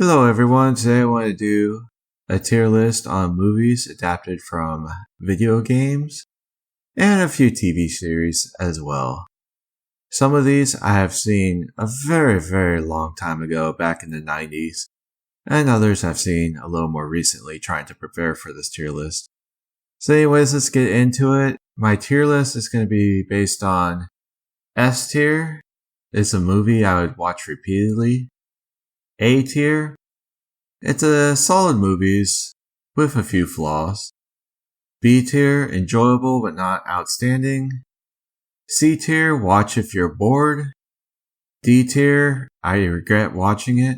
Hello everyone, today I want to do a tier list on movies adapted from video games and a few TV series as well. Some of these I have seen a very long time ago back in the 90s, and others I've seen a little more recently trying to prepare for this tier list. So anyways, let's get into it. My tier list is going to be based on S tier. It's a movie I would watch repeatedly. A tier. It's a solid movies with a few flaws. B tier, enjoyable but not outstanding. C tier, watch if you're bored. D tier, I regret watching it.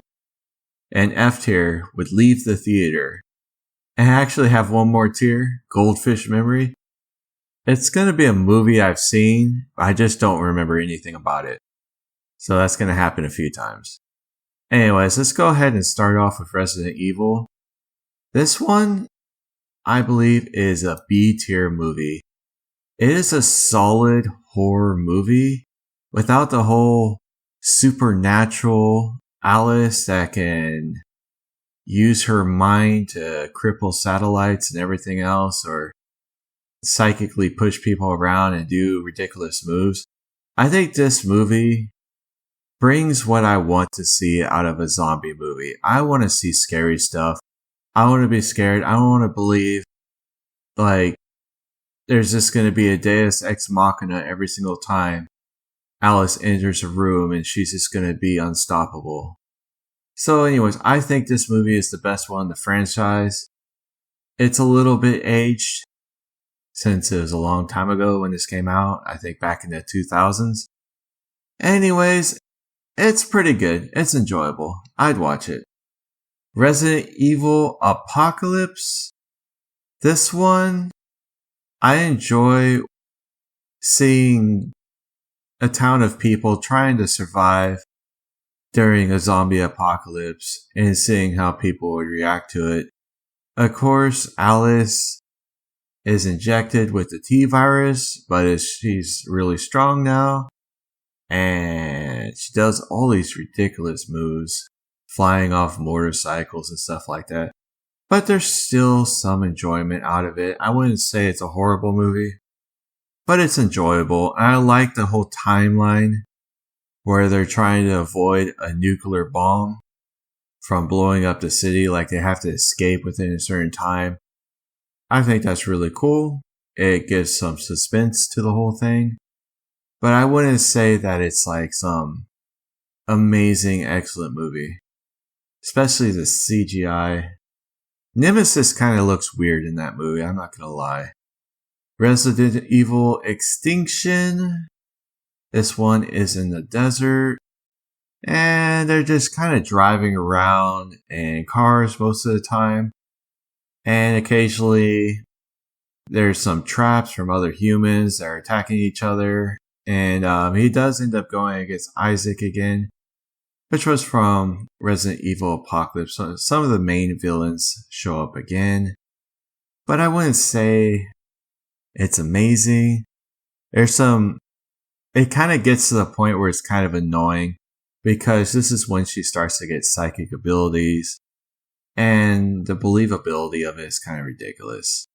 And F tier, would leave the theater. And I actually have one more tier, Goldfish Memory. It's going to be a movie I've seen, but I just don't remember anything about it. So that's going to happen a few times. Anyways, let's go ahead and start off with Resident Evil. This one, I believe, is a B tier movie. It is a solid horror movie without the whole supernatural Alice that can use her mind to cripple satellites and everything else, or psychically push people around and do ridiculous moves. I think this movie brings what I want to see out of a zombie movie. I want to see scary stuff. I want to be scared. I don't want to believe like there's just going to be a deus ex machina every single time Alice enters a room and she's just going to be unstoppable. So anyways, I think this movie is the best one in the franchise. It's a little bit aged since it was a long time ago when this came out. I think back in the 2000s. Anyways, it's pretty good. It's enjoyable. I'd watch it. Resident Evil Apocalypse. This one, I enjoy seeing a town of people trying to survive during a zombie apocalypse and seeing how people would react to it. Of course, Alice is injected with the T-virus, but she's really strong now. And she does all these ridiculous moves, flying off motorcycles and stuff like that. But there's still some enjoyment out of it. I wouldn't say it's a horrible movie, but it's enjoyable. And I like the whole timeline where they're trying to avoid a nuclear bomb from blowing up the city. Like they have to escape within a certain time. I think that's really cool. It gives some suspense to the whole thing. But I wouldn't say that it's like some amazing, excellent movie. Especially the CGI. Nemesis kind of looks weird in that movie, I'm not gonna lie. Resident Evil Extinction. This one is in the desert. And they're just kind of driving around in cars most of the time. And occasionally there's some traps from other humans that are attacking each other. And he does end up going against Isaac again, which was from Resident Evil Apocalypse. So some of the main villains show up again. But I wouldn't say it's amazing. It kind of gets to the point where it's kind of annoying because this is when she starts to get psychic abilities. And the believability of it is kind of ridiculous.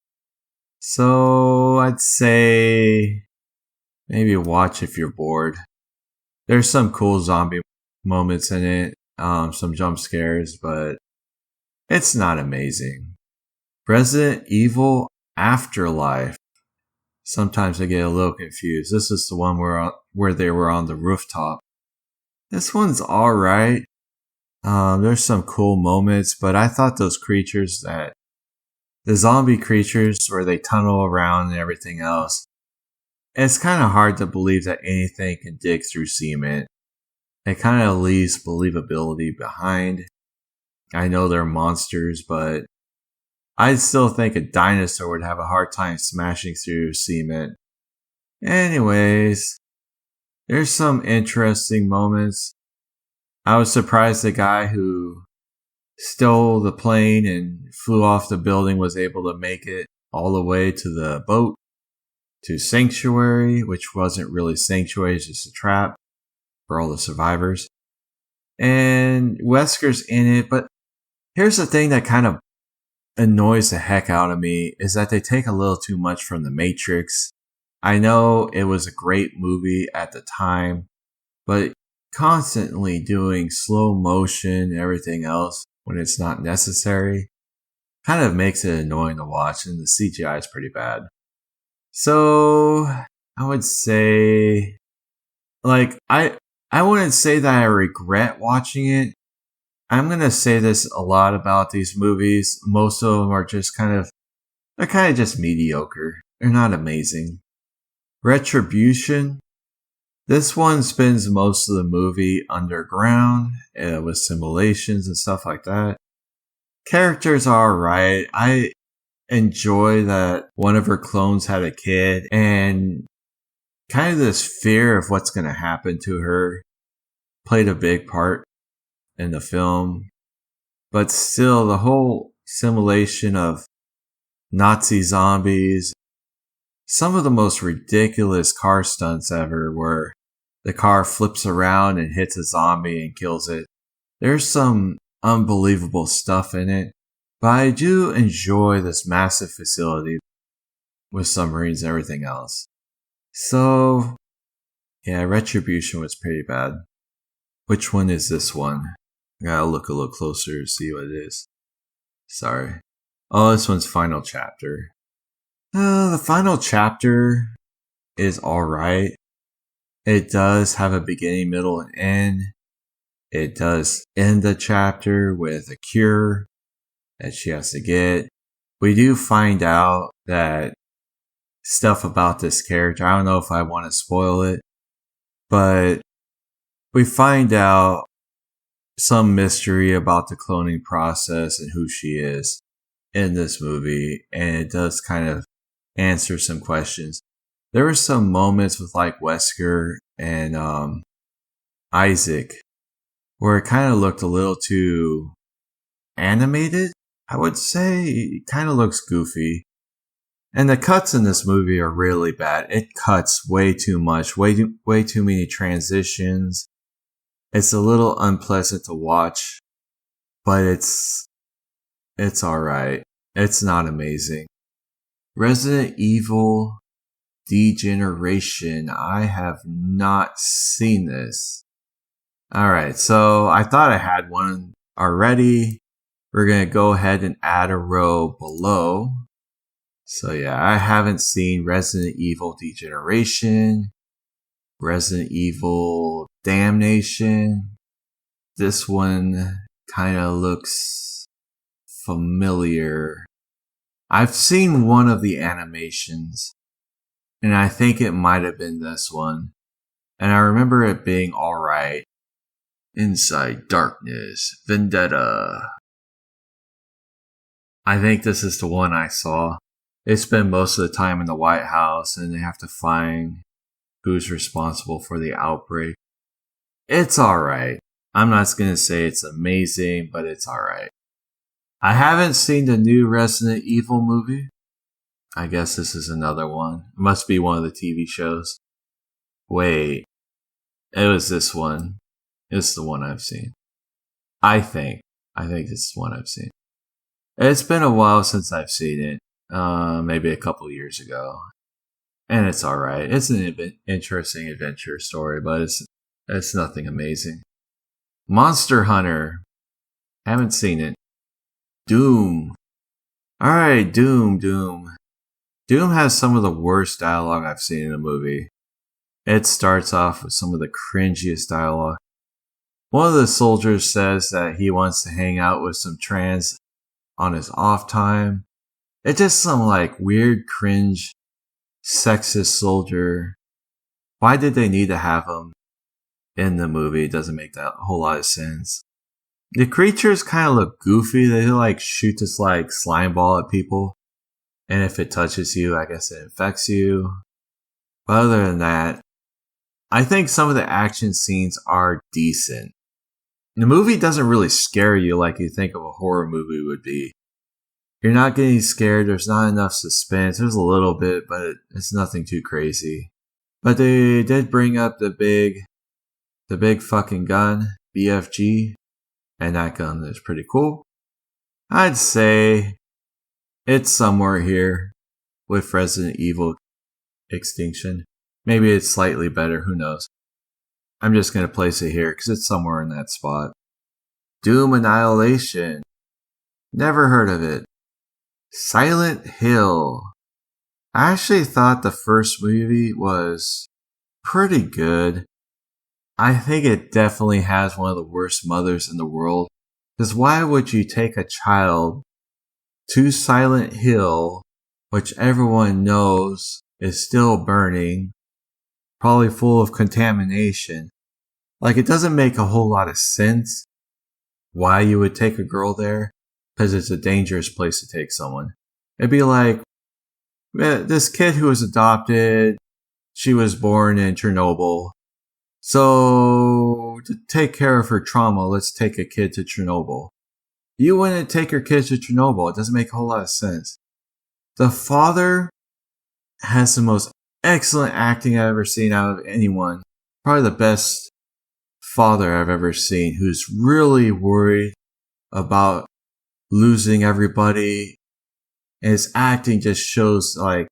So I'd say maybe watch if you're bored. There's some cool zombie moments in it, some jump scares, but it's not amazing. Resident Evil Afterlife. Sometimes I get a little confused. This is the one where they were on the rooftop. This one's alright. There's some cool moments, but I thought those creatures the zombie creatures where they tunnel around and everything else, it's kind of hard to believe that anything can dig through cement. It kind of leaves believability behind. I know they're monsters, but I still think a dinosaur would have a hard time smashing through cement. Anyways, there's some interesting moments. I was surprised the guy who stole the plane and flew off the building was able to make it all the way to the boat to Sanctuary, which wasn't really Sanctuary, it's just a trap for all the survivors. And Wesker's in it, but Here's the thing that kind of annoys the heck out of me is that they take a little too much from The Matrix. I know it was a great movie at the time, but constantly doing slow motion and everything else when it's not necessary kind of makes it annoying to watch, and the CGI is pretty bad. So I would say, like, I wouldn't say that I regret watching it. I'm gonna say this a lot about these movies. Most of them are just they're kind of just mediocre. They're not amazing. Retribution. This one spends most of the movie underground with simulations and stuff like that. Characters are alright. I enjoy that one of her clones had a kid, and kind of this fear of what's going to happen to her played a big part in the film. But still, the whole simulation of Nazi zombies, some of the most ridiculous car stunts ever, where the car flips around and hits a zombie and kills it. There's some unbelievable stuff in it, but I do enjoy this massive facility with submarines and everything else. So, yeah, Retribution was pretty bad. Which one is this one? I gotta look a little closer to see what it is. Sorry. Oh, this one's Final Chapter. The Final Chapter is alright. It does have a beginning, middle, and end. It does end the chapter with a cure that she has to get. We do find out that stuff about this character. I don't know if I want to spoil it, but we find out some mystery about the cloning process and who she is in this movie, and it does kind of answer some questions. There were some moments with like Wesker and Isaac where it kind of looked a little too animated, I would say. It kind of looks goofy. And the cuts in this movie are really bad. It cuts way too much, way too many transitions. It's a little unpleasant to watch, but it's alright. It's not amazing. Resident Evil Degeneration. I have not seen this. Alright, so I thought I had one already. We're going to go ahead and add a row below. So yeah, I haven't seen Resident Evil Degeneration, Resident Evil Damnation. This one kind of looks familiar. I've seen one of the animations, and I think it might have been this one. And I remember it being alright. Inside Darkness, Vendetta. I think this is the one I saw. They spend most of the time in the White House and they have to find who's responsible for the outbreak. It's alright. I'm not going to say it's amazing, but it's alright. I haven't seen the new Resident Evil movie. I guess this is another one. It must be one of the TV shows. Wait. It was this one. It's the one I've seen. I think it's the one I've seen. It's been a while since I've seen it. Maybe a couple years ago. And it's alright. It's an interesting adventure story, but it's nothing amazing. Monster Hunter. Haven't seen it. Doom. Alright, Doom. Doom has some of the worst dialogue I've seen in a movie. It starts off with some of the cringiest dialogue. One of the soldiers says that he wants to hang out with some trans on his off time. It's just some like weird, cringe, sexist soldier. Why did they need to have him in the movie? It doesn't make that whole lot of sense. The creatures kind of look goofy. They like shoot this like slime ball at people. And if it touches you, I guess it infects you. But other than that, I think some of the action scenes are decent. The movie doesn't really scare you like you think of a horror movie would be. You're not getting scared. There's not enough suspense. There's a little bit, but it's nothing too crazy. But they did bring up the big fucking gun, BFG, and that gun is pretty cool. I'd say it's somewhere here with Resident Evil Extinction. Maybe it's slightly better, who knows. I'm just going to place it here because it's somewhere in that spot. Doom Annihilation. Never heard of it. Silent Hill. I actually thought the first movie was pretty good. I think it definitely has one of the worst mothers in the world. Because why would you take a child to Silent Hill, which everyone knows is still burning, probably full of contamination? Like, it doesn't make a whole lot of sense why you would take a girl there, because it's a dangerous place to take someone. It'd be like, this kid who was adopted, she was born in Chernobyl. So, to take care of her trauma, let's take a kid to Chernobyl. You wouldn't take your kid to Chernobyl. It doesn't make a whole lot of sense. The father has the most excellent acting I've ever seen out of anyone. Probably the best father I've ever seen, who's really worried about losing everybody. And his acting just shows like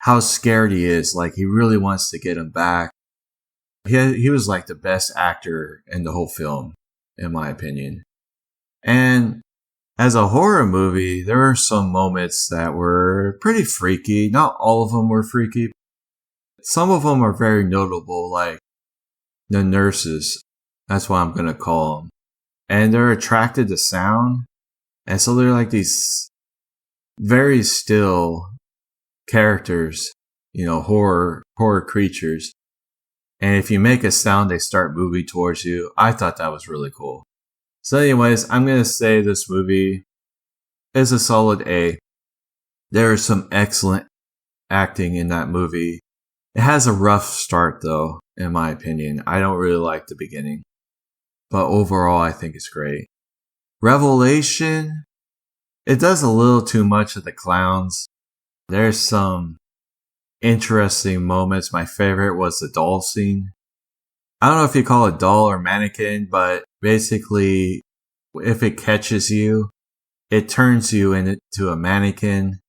how scared he is. Like, he really wants to get him back. He was like the best actor in the whole film, in my opinion. And as a horror movie, there are some moments that were pretty freaky. Not all of them were freaky. Some of them are very notable, like the nurses. That's what I'm going to call them. And they're attracted to sound. And so they're like these very still characters, horror creatures. And if you make a sound, they start moving towards you. I thought that was really cool. So anyways, I'm going to say this movie is a solid A. There is some excellent acting in that movie. It has a rough start though, in my opinion. I don't really like the beginning. But overall, I think it's great. Revelation, it does a little too much of the clowns. There's some interesting moments. My favorite was the doll scene. I don't know if you call it doll or mannequin, but basically, if it catches you, it turns you into a mannequin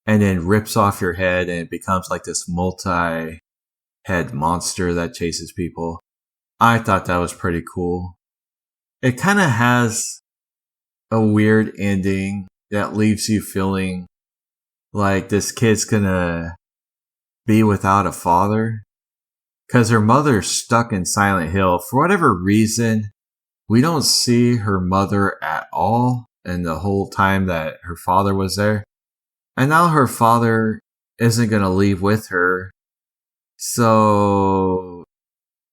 and then rips off your head and it becomes like this multi-head monster that chases people. I thought that was pretty cool. It kind of has a weird ending that leaves you feeling like this kid's gonna be without a father. Because her mother's stuck in Silent Hill. For whatever reason, we don't see her mother at all in the whole time that her father was there. And now her father isn't going to leave with her. So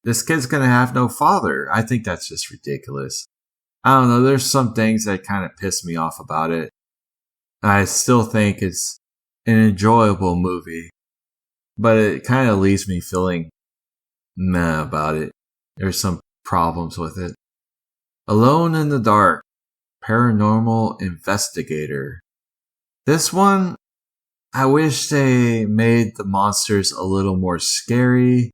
this kid's going to have no father. I think that's just ridiculous. I don't know. There's some things that kind of piss me off about it. I still think it's an enjoyable movie. But it kind of leaves me feeling meh about it. There's some problems with it. Alone in the Dark, Paranormal Investigator. This one, I wish they made the monsters a little more scary.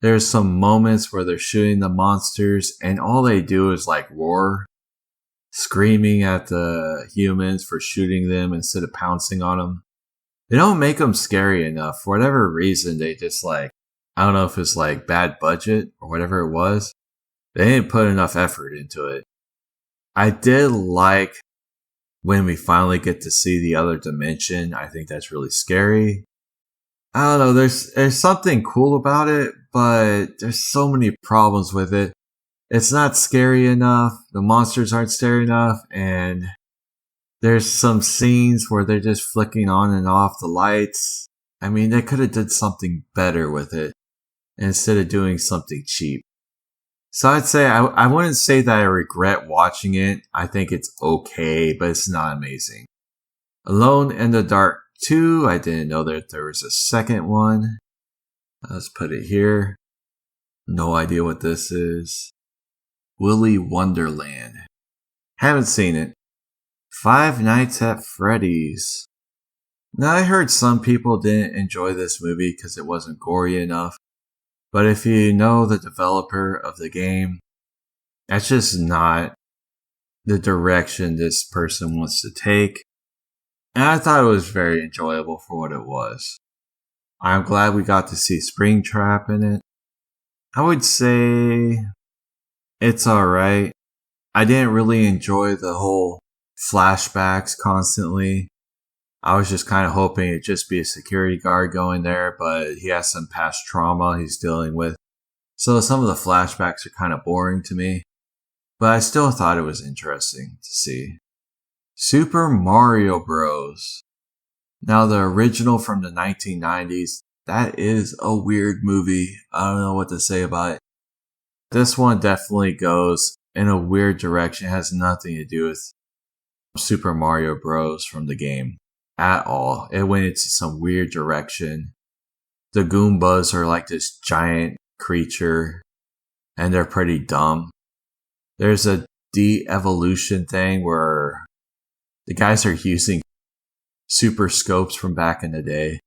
There's some moments where they're shooting the monsters and all they do is like roar, screaming at the humans for shooting them instead of pouncing on them. They don't make them scary enough. For whatever reason, they just I don't know if it's like bad budget or whatever it was. They didn't put enough effort into it. I did like when we finally get to see the other dimension. I think that's really scary. I don't know. There's something cool about it, but there's so many problems with it. It's not scary enough. The monsters aren't scary enough. And there's some scenes where they're just flicking on and off the lights. I mean, they could have did something better with it instead of doing something cheap. So I'd say I wouldn't say that I regret watching it. I think it's okay, but it's not amazing. Alone in the Dark 2. I didn't know that there was a second one. Let's put it here. No idea what this is. Willy Wonderland. Haven't seen it. Five Nights at Freddy's. Now, I heard some people didn't enjoy this movie because it wasn't gory enough. But if you know the developer of the game, that's just not the direction this person wants to take. And I thought it was very enjoyable for what it was. I'm glad we got to see Springtrap in it. I would say it's alright. I didn't really enjoy the whole flashbacks constantly. I was just kind of hoping it'd just be a security guard going there, but he has some past trauma he's dealing with. So some of the flashbacks are kind of boring to me, but I still thought it was interesting to see. Super Mario Bros. Now the original from the 1990s, that is a weird movie. I don't know what to say about it. This one definitely goes in a weird direction. It has nothing to do with Super Mario Bros. From the game at all. It went into some weird direction. The Goombas are like this giant creature, and they're pretty dumb. There's a de-evolution thing where the guys are using super scopes from back in the day.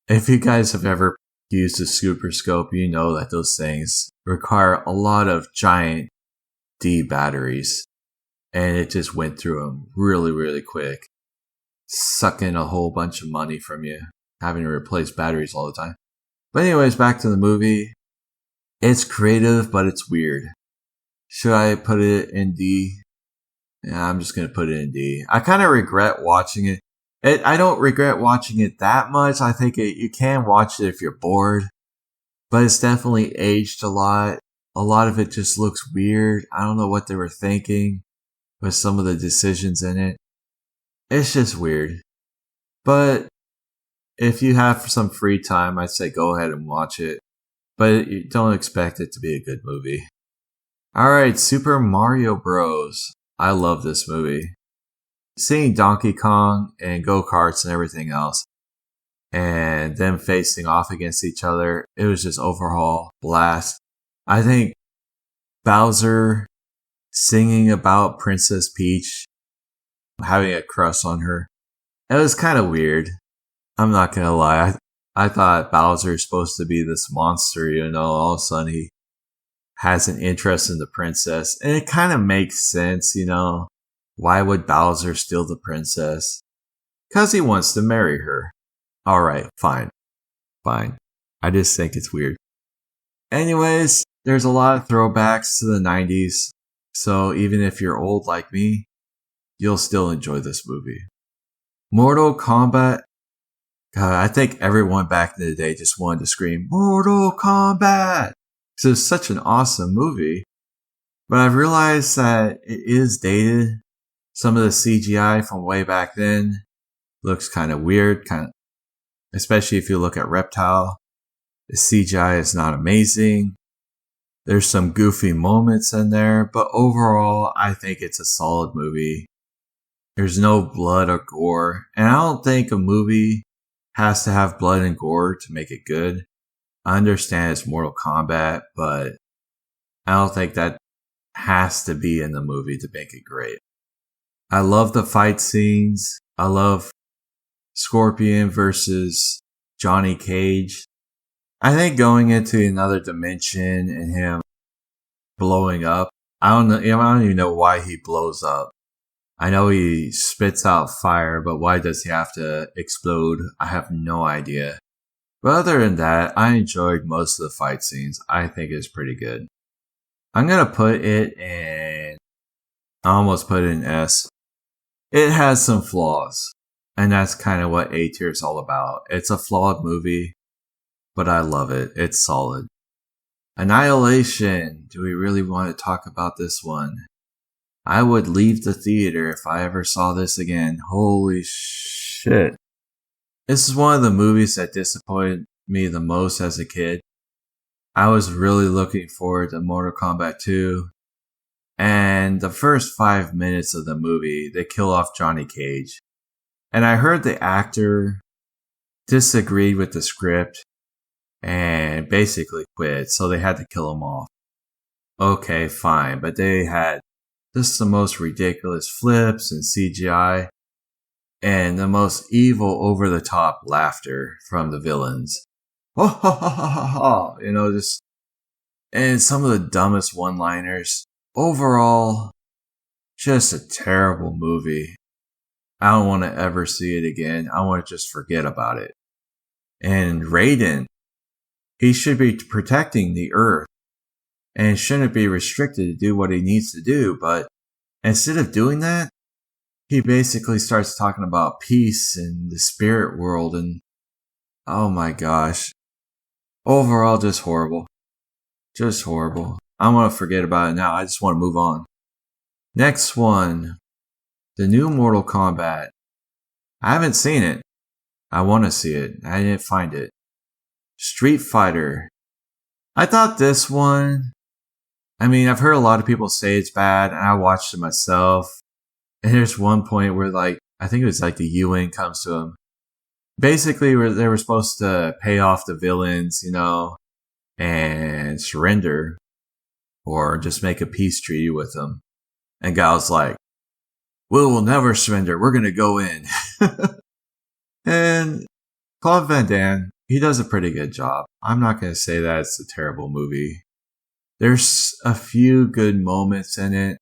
If you guys have ever used a super scope, you know that those things require a lot of giant D batteries. And it just went through them really, really quick. Sucking a whole bunch of money from you, having to replace batteries all the time. But anyways, back to the movie. It's creative, but it's weird. Should I put it in D? Yeah, I'm just going to put it in D. I kind of regret watching it. I don't regret watching it that much. I think you can watch it if you're bored. But it's definitely aged a lot. A lot of it just looks weird. I don't know what they were thinking with some of the decisions in it. It's just weird. But if you have some free time, I'd say go ahead and watch it. But you don't expect it to be a good movie. Alright, Super Mario Bros. I love this movie. Seeing Donkey Kong and go-karts and everything else, and them facing off against each other, it was just overall blast. I think Bowser singing about Princess Peach, having a crush on her, it was kind of weird. I'm not gonna lie. I thought Bowser's supposed to be this monster, all of a sudden he has an interest in the princess. And it kind of makes sense, Why would Bowser steal the princess? 'Cause he wants to marry her. Alright, fine. I just think it's weird. Anyways, there's a lot of throwbacks to the 90s. So even if you're old like me, you'll still enjoy this movie. Mortal Kombat. God, I think everyone back in the day just wanted to scream, Mortal Kombat! Because it was such an awesome movie. But I've realized that it is dated. Some of the CGI from way back then looks kind of weird, especially if you look at Reptile. The CGI is not amazing. There's some goofy moments in there, but overall, I think it's a solid movie. There's no blood or gore, and I don't think a movie has to have blood and gore to make it good. I understand it's Mortal Kombat, but I don't think that has to be in the movie to make it great. I love the fight scenes. I love Scorpion versus Johnny Cage. I think going into another dimension and him blowing up, I don't even know why he blows up. I know he spits out fire, but why does he have to explode? I have no idea. But other than that, I enjoyed most of the fight scenes. I think it's pretty good. I'm gonna put it in... I almost put it in S. It has some flaws. And that's kind of what A tier is all about. It's a flawed movie, but I love it. It's solid. Annihilation. Do we really want to talk about this one? I would leave the theater if I ever saw this again. Holy shit. This is one of the movies that disappointed me the most as a kid. I was really looking forward to Mortal Kombat 2. And the first 5 minutes of the movie, they kill off Johnny Cage. And I heard the actor disagreed with the script and basically quit, so they had to kill him off. Okay, fine, but they had just the most ridiculous flips and CGI and the most evil over-the-top laughter from the villains. Oh, ha, ha, ha, ha, ha. And some of the dumbest one-liners. Overall, Just a terrible movie. I don't want to ever see it again. I want to just forget about it. And Raiden, he should be protecting the Earth and shouldn't be restricted to do what he needs to do. But instead of doing that, he basically starts talking about peace and the spirit world. And oh my gosh. Overall, just horrible. Just horrible. I want to forget about it now. I just want to move on. Next one. The new Mortal Kombat. I haven't seen it. I want to see it. I didn't find it. Street Fighter. I thought this one... I've heard a lot of people say it's bad, and I watched it myself. And there's one point where, I think it was the UN comes to him. Basically, where they were supposed to pay off the villains, and surrender. Or just make a peace treaty with them. And Gao's like, we will never surrender. We're going to go in. And Claude Van Damme, he does a pretty good job. I'm not going to say that it's a terrible movie. There's a few good moments in it,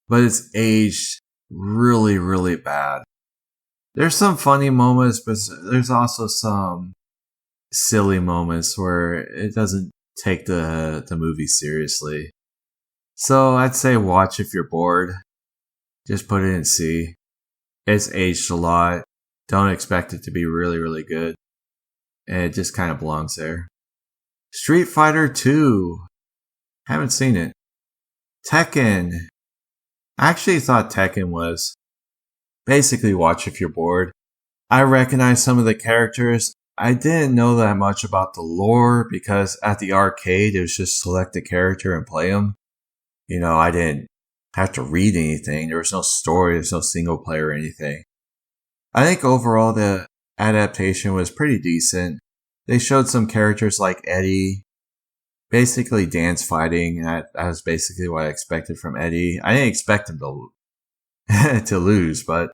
but it's aged really, really bad. There's some funny moments, but there's also some silly moments where it doesn't take the movie seriously. So I'd say watch if you're bored. Just put it in C. It's aged a lot. Don't expect it to be really, really good. And it just kind of belongs there. Street Fighter 2. Haven't seen it. Tekken. I actually thought Tekken was basically watch if you're bored. I recognize some of the characters. I didn't know that much about the lore because at the arcade it was just select a character and play them. I didn't have to read anything. There was no story. There's no single player or anything. I think overall the adaptation was pretty decent. They showed some characters like Eddie, basically dance fighting. That was basically what I expected from Eddie. I didn't expect him to lose, but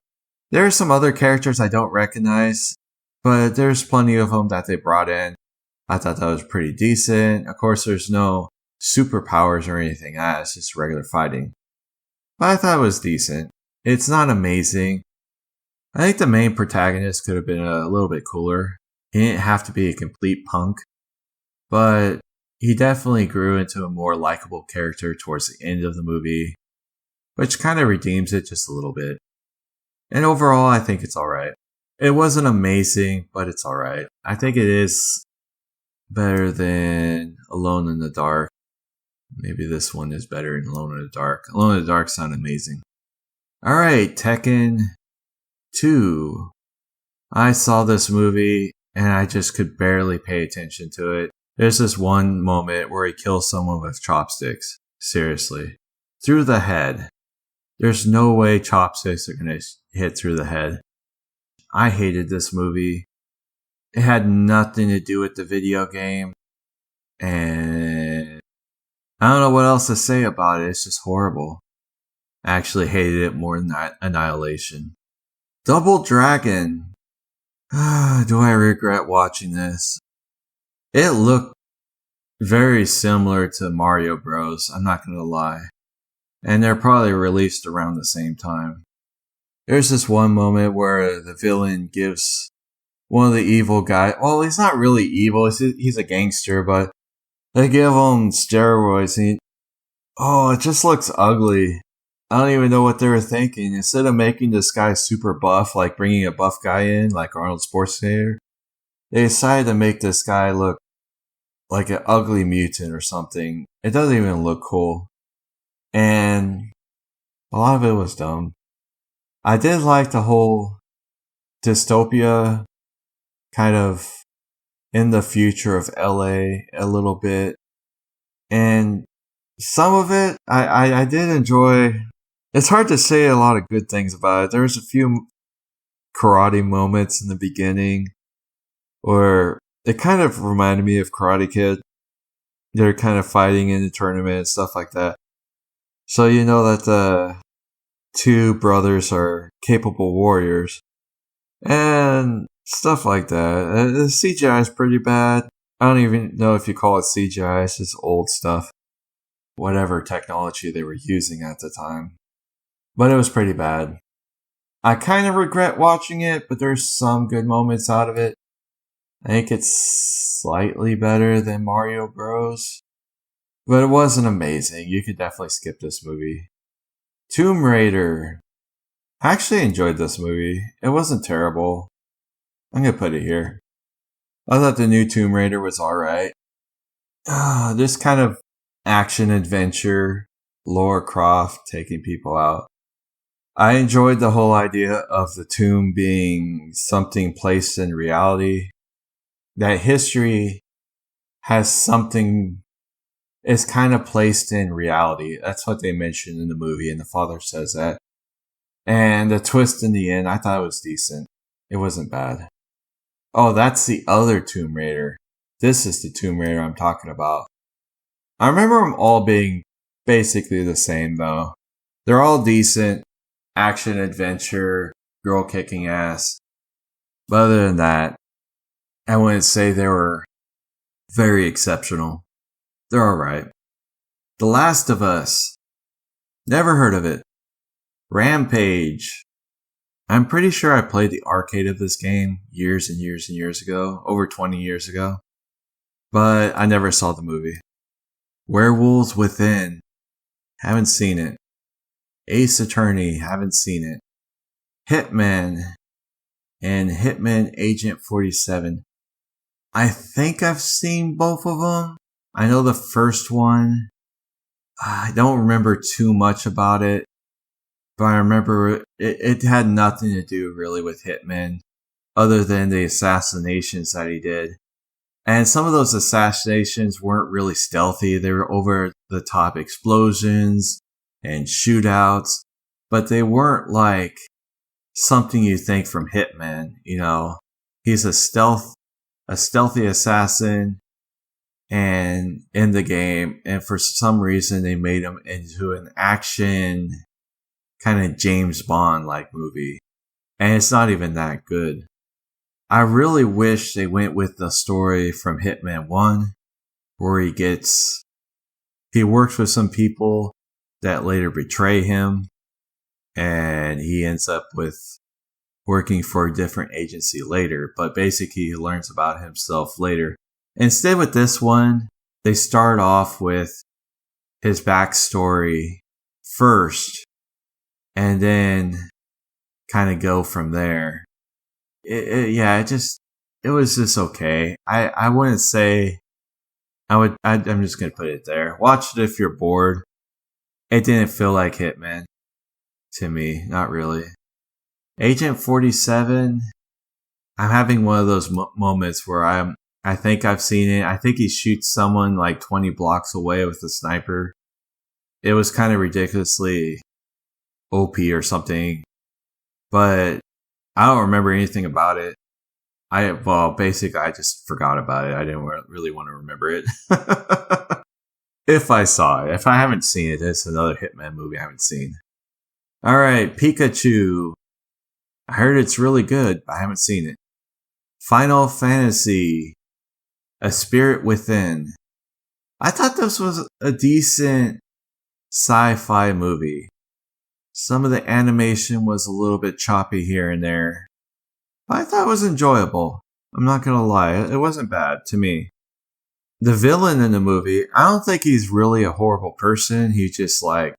there are some other characters I don't recognize, but there's plenty of them that they brought in. I thought that was pretty decent. Of course, there's no superpowers or anything. It's just regular fighting. But I thought it was decent. It's not amazing. I think the main protagonist could have been a little bit cooler. He didn't have to be a complete punk, but he definitely grew into a more likable character towards the end of the movie, which kind of redeems it just a little bit. And overall, I think it's alright. It wasn't amazing, but it's alright. I think it is better than Alone in the Dark. Maybe this one is better than Alone in the Dark. Alone in the Dark sounded amazing. Alright, Tekken 2. I saw this movie and I just could barely pay attention to it. There's this one moment where he kills someone with chopsticks. Seriously. Through the head. There's no way chopsticks are going to hit through the head. I hated this movie. It had nothing to do with the video game. And I don't know what else to say about it. It's just horrible. I actually hated it more than Annihilation. Double Dragon. Do I regret watching this? It looked very similar to Mario Bros. I'm not going to lie. And they're probably released around the same time. There's this one moment where the villain gives one of the evil guys... Well, he's not really evil. He's a gangster, but they give him steroids. And it just looks ugly. I don't even know what they were thinking. Instead of making this guy super buff, like bringing a buff guy in, like Arnold Schwarzenegger, they decided to make this guy look like an ugly mutant or something. It doesn't even look cool. And a lot of it was dumb. I did like the whole dystopia kind of in the future of LA a little bit. And some of it I did enjoy. It's hard to say a lot of good things about it. There's a few karate moments in the beginning where it kind of reminded me of Karate Kid. They're kind of fighting in the tournament and stuff like that. So you know that the two brothers are capable warriors and stuff like that. The CGI is pretty bad. I don't even know if you call it CGI. It's just old stuff. Whatever technology they were using at the time. but it was pretty bad. I kind of regret watching it, but there's some good moments out of it. I think it's slightly better than Mario Bros. But it wasn't amazing. You could definitely skip this movie. Tomb Raider. I actually enjoyed this movie. It wasn't terrible. I'm gonna put it here. I thought the new Tomb Raider was alright. This kind of action adventure, Lara Croft taking people out. I enjoyed the whole idea of the tomb being something placed in reality. That history has something, is kind of placed in reality. That's what they mentioned in the movie, and the father says that. And the twist in the end, I thought it was decent. It wasn't bad. Oh, that's the other Tomb Raider. This is the Tomb Raider I'm talking about. I remember them all being basically the same, though. They're all decent. Action, adventure, girl kicking ass. But other than that, I wouldn't say they were very exceptional. They're alright. The Last of Us. Never heard of it. Rampage. I'm pretty sure I played the arcade of this game years and years and years ago. Over 20 years ago. But I never saw the movie. Werewolves Within. Haven't seen it. Ace Attorney. Haven't seen it. Hitman. And Hitman Agent 47. I think I've seen both of them. I know the first one. I don't remember too much about it. But I remember it had nothing to do really with Hitman. Other than the assassinations that he did. And some of those assassinations weren't really stealthy. They were over the top explosions and shootouts. But they weren't like something you think from Hitman. You know, he's a stealthy assassin and in the game. And for some reason they made him into an action kind of James Bond like movie. And it's not even that good. I really wish they went with the story from Hitman 1, where he works with some people that later betray him, and he ends up with working for a different agency later, but basically he learns about himself later. Instead with this one, they start off with his backstory first, and then kind of go from there. It was just okay. I wouldn't say I'm just gonna put it there. Watch it if you're bored. It didn't feel like Hitman to me, not really. Agent 47, I'm having one of those moments where I think I've seen it. I think he shoots someone like 20 blocks away with a sniper. It was kind of ridiculously OP or something, but I don't remember anything about it. Basically, I just forgot about it. I didn't really want to remember it. If I saw it. If I haven't seen it, it's another Hitman movie I haven't seen. Alright, Pikachu. I heard it's really good, but I haven't seen it. Final Fantasy. A Spirit Within. I thought this was a decent sci-fi movie. Some of the animation was a little bit choppy here and there. But I thought it was enjoyable. I'm not gonna lie, it wasn't bad to me. The villain in the movie, I don't think he's really a horrible person. He's just like,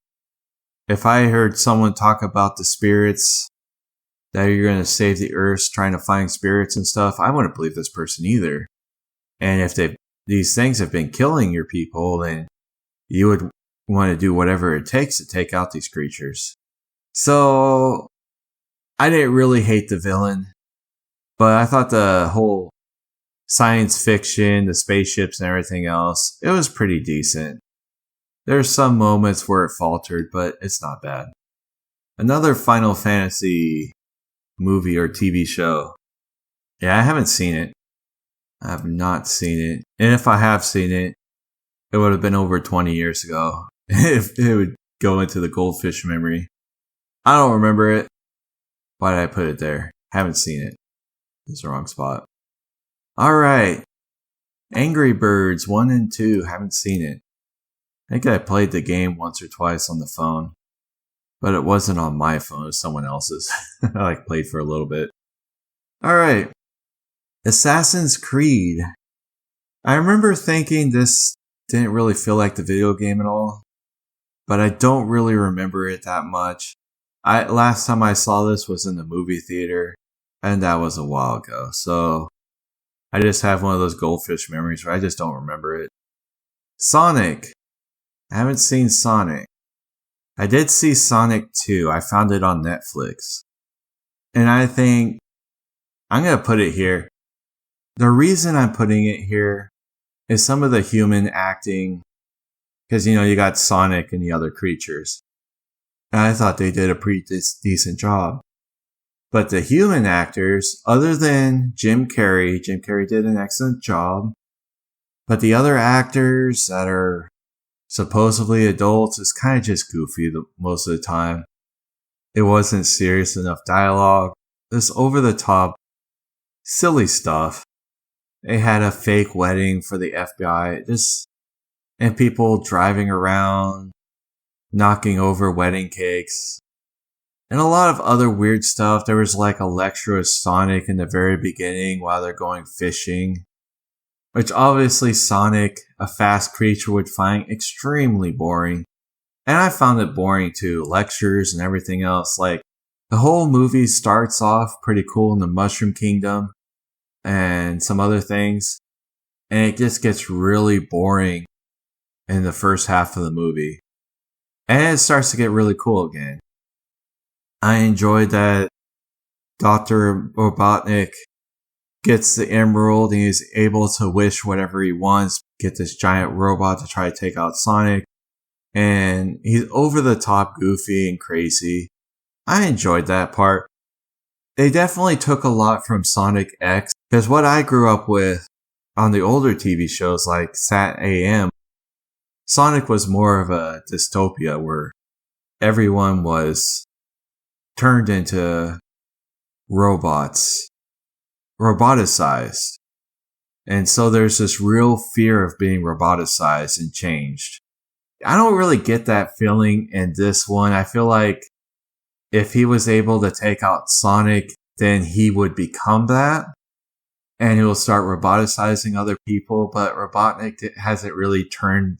if I heard someone talk about the spirits, that you're gonna save the earth trying to find spirits and stuff, I wouldn't believe this person either. And if these things have been killing your people, then you would want to do whatever it takes to take out these creatures. So, I didn't really hate the villain, but I thought the whole science fiction, the spaceships and everything else, it was pretty decent. There's some moments where it faltered, but it's not bad. Another Final Fantasy movie or TV show. Yeah, I haven't seen it. I have not seen it. And if I have seen it, it would have been over 20 years ago. If it would go into the goldfish memory. I don't remember it. Why did I put it there? Haven't seen it. It's the wrong spot. Alright. Angry Birds 1 and 2. Haven't seen it. I think I played the game once or twice on the phone. but it wasn't on my phone, it was someone else's. I played for a little bit. Alright. Assassin's Creed. I remember thinking this didn't really feel like the video game at all, but I don't really remember it that much. Last time I saw this was in the movie theater, and that was a while ago, so I just have one of those goldfish memories where I just don't remember it. Sonic. I haven't seen Sonic. I did see Sonic 2. I found it on Netflix. And I think I'm going to put it here. The reason I'm putting it here is some of the human acting. Because, you got Sonic and the other creatures. And I thought they did a pretty decent job. But the human actors, other than Jim Carrey did an excellent job. But the other actors that are supposedly adults is kind of just goofy most of the time. It wasn't serious enough dialogue. This over the top, silly stuff. They had a fake wedding for the FBI. And people driving around, knocking over wedding cakes. And a lot of other weird stuff. There was a lecture of Sonic in the very beginning while they're going fishing. Which obviously Sonic, a fast creature, would find extremely boring. And I found it boring too. Lectures and everything else. The whole movie starts off pretty cool in the Mushroom Kingdom. And some other things. And it just gets really boring in the first half of the movie. And it starts to get really cool again. I enjoyed that Dr. Robotnik gets the emerald and he's able to wish whatever he wants, get this giant robot to try to take out Sonic. And he's over the top goofy and crazy. I enjoyed that part. They definitely took a lot from Sonic X, because what I grew up with on the older TV shows like Sat AM, Sonic was more of a dystopia where everyone was turned into robots. Roboticized. And so there's this real fear of being roboticized and changed. I don't really get that feeling in this one. I feel like if he was able to take out Sonic, then he would become that. And he will start roboticizing other people. But Robotnik hasn't really turned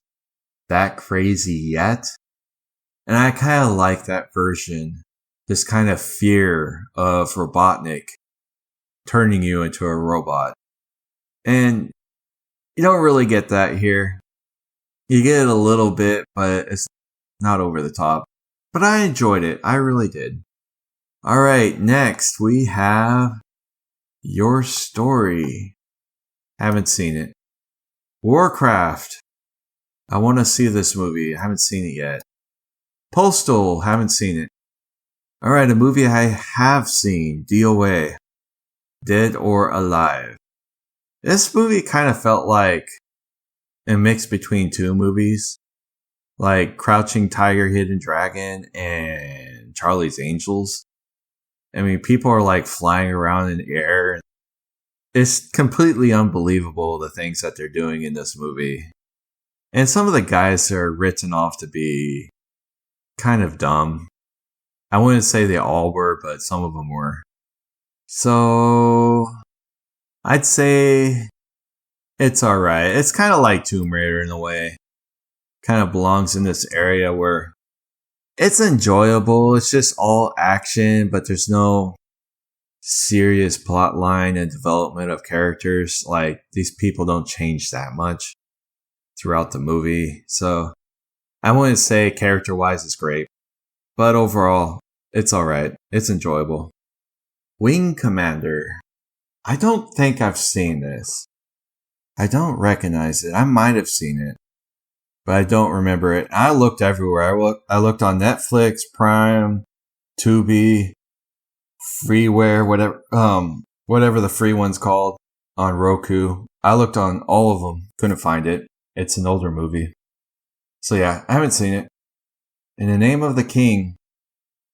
that crazy yet. And I kind of like that version. This kind of fear of Robotnik turning you into a robot. And you don't really get that here. You get it a little bit, but it's not over the top. But I enjoyed it. I really did. Alright, next we have Your Story. Haven't seen it. Warcraft. I want to see this movie. I haven't seen it yet. Postal. Haven't seen it. Alright, a movie I have seen. DOA. Dead or Alive. This movie kind of felt like a mix between two movies. Like Crouching Tiger, Hidden Dragon and Charlie's Angels. I mean, people are flying around in the air. It's completely unbelievable the things that they're doing in this movie. And some of the guys are written off to be kind of dumb. I wouldn't say they all were, but some of them were. So, I'd say it's alright. It's kind of like Tomb Raider in a way. Kind of belongs in this area where it's enjoyable. It's just all action, but there's no serious plot line and development of characters. These people don't change that much throughout the movie. So, I wouldn't say character-wise it's great. But overall, it's alright. It's enjoyable. Wing Commander. I don't think I've seen this. I don't recognize it. I might have seen it, but I don't remember it. I looked everywhere. I looked on Netflix, Prime, Tubi, Freeware, whatever the free one's called, on Roku. I looked on all of them. Couldn't find it. It's an older movie. So yeah, I haven't seen it. In the Name of the King.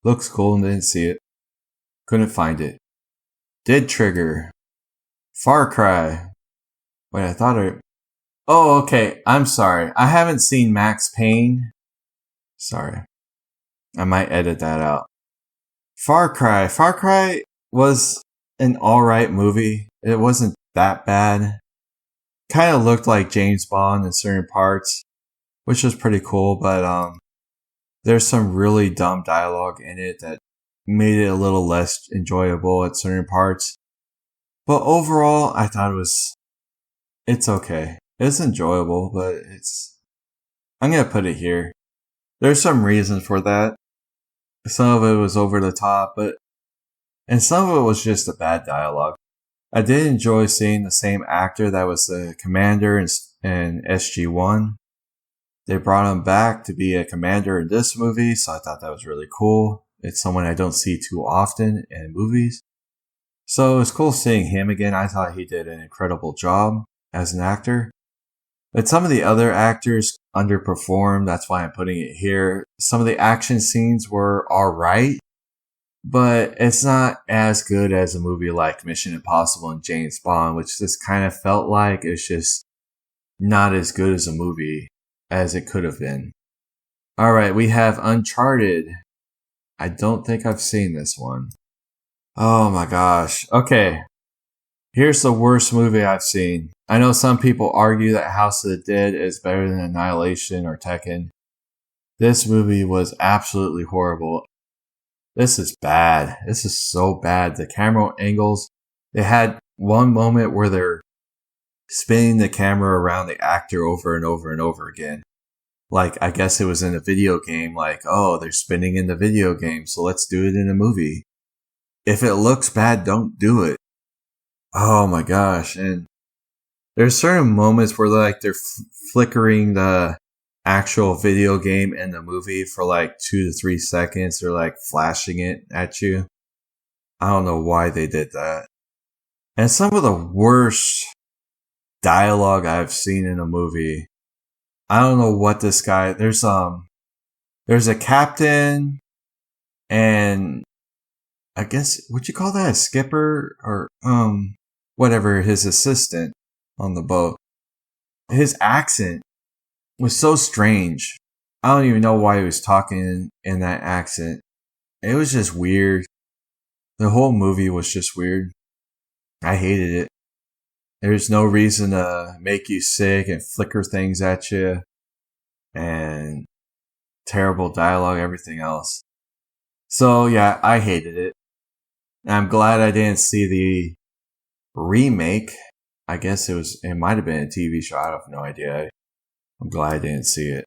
Looks cool and didn't see it. Couldn't find it. Dead Trigger. Far Cry. Wait, I thought I... Oh, okay. I'm sorry. I haven't seen Max Payne. Sorry. I might edit that out. Far Cry. Far Cry was an alright movie. It wasn't that bad. Kind of looked like James Bond in certain parts, which was pretty cool, but there's some really dumb dialogue in it that made it a little less enjoyable at certain parts. But overall, I thought it's okay. It's enjoyable, but I'm gonna put it here. There's some reason for that. Some of it was over the top, and some of it was just a bad dialogue. I did enjoy seeing the same actor that was the commander in SG-1. They brought him back to be a commander in this movie, so I thought that was really cool. It's someone I don't see too often in movies. So it was cool seeing him again. I thought he did an incredible job as an actor. But some of the other actors underperformed. That's why I'm putting it here. Some of the action scenes were alright, but it's not as good as a movie like Mission Impossible and James Bond, which just kind of felt like it's just not as good as a movie as it could have been. Alright, we have Uncharted. I don't think I've seen this one. Oh my gosh. Okay. Here's the worst movie I've seen. I know some people argue that House of the Dead is better than Annihilation or Tekken. This movie was absolutely horrible. This is bad. This is so bad. The camera angles. They had one moment where they're spinning the camera around the actor over and over and over again. Like, I guess it was in a video game, like, oh, they're spinning in the video game, so let's do it in a movie. If it looks bad, don't do it. Oh my gosh. And there's certain moments where they're flickering the actual video game and the movie for like 2 to 3 seconds. They're like flashing it at you. I don't know why they did that. And some of the worst dialogue I've seen in a movie. I don't know what this guy, there's a captain and I guess, would you call that a skipper or, whatever, his assistant on the boat. His accent was so strange. I don't even know why he was talking in that accent. It was just weird. The whole movie was just weird. I hated it. There's no reason to make you sick and flicker things at you. And terrible dialogue, everything else. So yeah, I hated it. And I'm glad I didn't see the remake. I guess it might have been a TV show. I have no idea. I'm glad I didn't see it.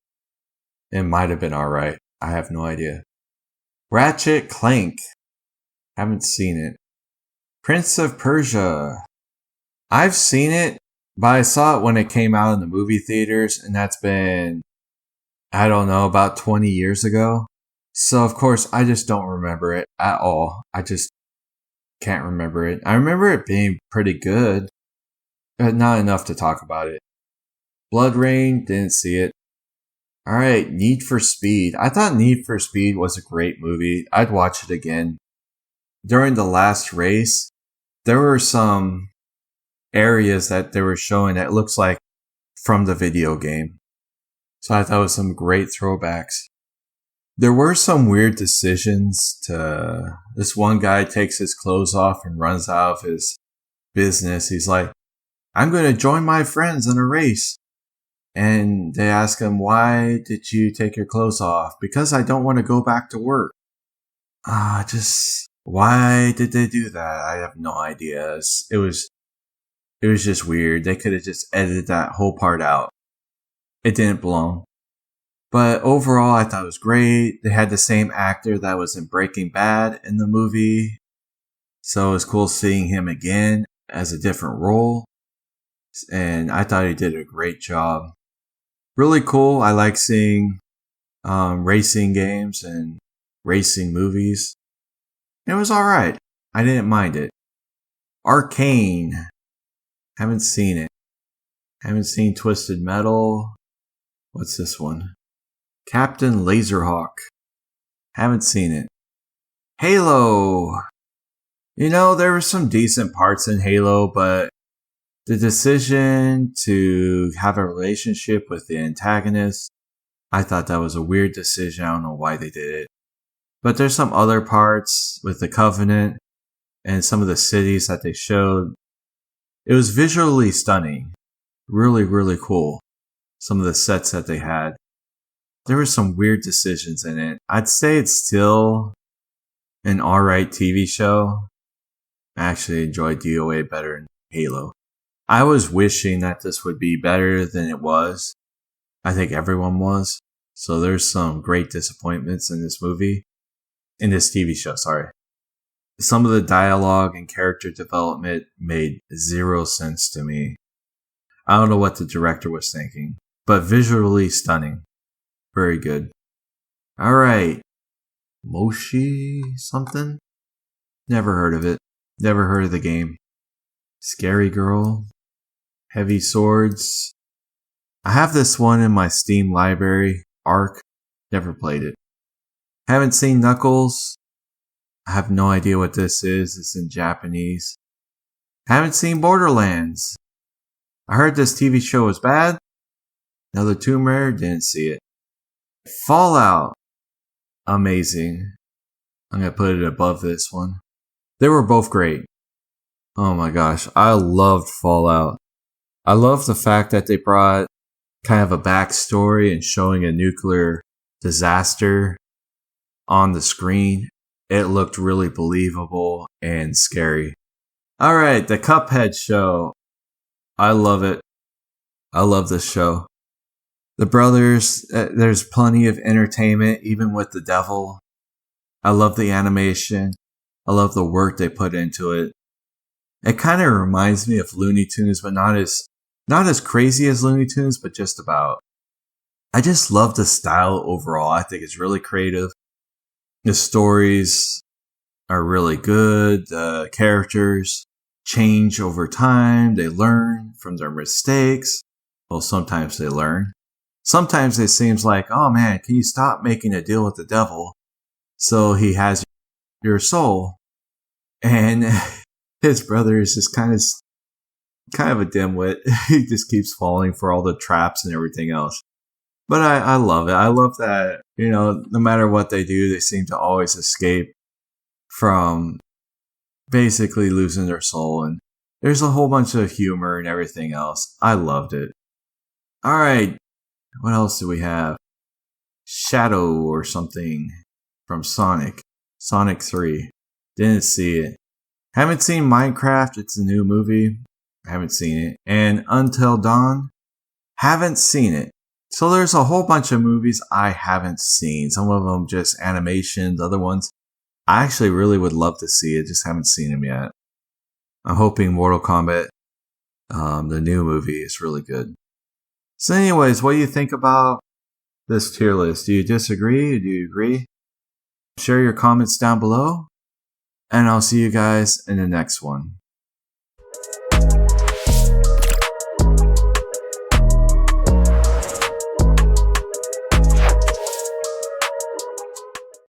It might have been alright. I have no idea. Ratchet Clank. Haven't seen it. Prince of Persia. I've seen it, but I saw it when it came out in the movie theaters, and that's been, I don't know, about 20 years ago. So of course, I just don't remember it at all. I just can't remember it. I remember it being pretty good, but not enough to talk about it. Blood Rain, didn't see it. Alright, Need for Speed. I thought Need for Speed was a great movie. I'd watch it again. During the last race, there were some areas that they were showing that looks like from the video game. So I thought it was some great throwbacks. There were some weird decisions to, this one guy takes his clothes off and runs out of his business. He's like, I'm going to join my friends in a race. And they ask him, why did you take your clothes off? Because I don't want to go back to work. Why did they do that? I have no idea. It was just weird. They could have just edited that whole part out. It didn't belong. But overall, I thought it was great. They had the same actor that was in Breaking Bad in the movie. So it was cool seeing him again as a different role. And I thought he did a great job. Really cool. I like seeing racing games and racing movies. It was alright. I didn't mind it. Arcane. Haven't seen it. Haven't seen Twisted Metal. What's this one? Captain Laserhawk. Haven't seen it. Halo. You know, there were some decent parts in Halo, but the decision to have a relationship with the antagonist, I thought that was a weird decision. I don't know why they did it. But there's some other parts with the Covenant and some of the cities that they showed. It was visually stunning. Really, really cool. Some of the sets that they had. There were some weird decisions in it. I'd say it's still an alright TV show. I actually enjoyed DOA better than Halo. I was wishing that this would be better than it was. I think everyone was. So there's some great disappointments in this movie. In this TV show, sorry. Some of the dialogue and character development made zero sense to me. I don't know what the director was thinking, but visually stunning. Very good. Alright. Moshi something? Never heard of it. Never heard of the game. Scary Girl. Heavy Swords. I have this one in my Steam library. Arc. Never played it. Haven't seen Knuckles. I have no idea what this is. It's in Japanese. Haven't seen Borderlands. I heard this TV show was bad. Another Tomb Raider. Didn't see it. Fallout. Amazing. I'm going to put it above this one. They were both great. Oh my gosh. I loved Fallout. I love the fact that they brought kind of a backstory and showing a nuclear disaster on the screen. It looked really believable and scary. Alright, the Cuphead show. I love it. I love this show. The brothers, there's plenty of entertainment, even with the devil. I love the animation. I love the work they put into it. It kind of reminds me of Looney Tunes, but not as crazy as Looney Tunes, but just about. I just love the style overall. I think it's really creative. The stories are really good. The characters change over time. They learn from their mistakes. Well, sometimes they learn. Sometimes it seems like, oh man, can you stop making a deal with the devil so he has your soul? And his brother is just kind of a dimwit. He just keeps falling for all the traps and everything else. But I love it. I love that, no matter what they do, they seem to always escape from basically losing their soul. And there's a whole bunch of humor and everything else. I loved it. All right. What else do we have? Shadow or something from Sonic. Sonic 3. Didn't see it. Haven't seen Minecraft. It's a new movie. Haven't seen it. And Until Dawn. Haven't seen it. So there's a whole bunch of movies I haven't seen. Some of them just animations. Other ones I actually really would love to see it. Just haven't seen them yet. I'm hoping Mortal Kombat, the new movie, is really good. So anyways, what do you think about this tier list? Do you disagree? Do you agree? Share your comments down below. And I'll see you guys in the next one.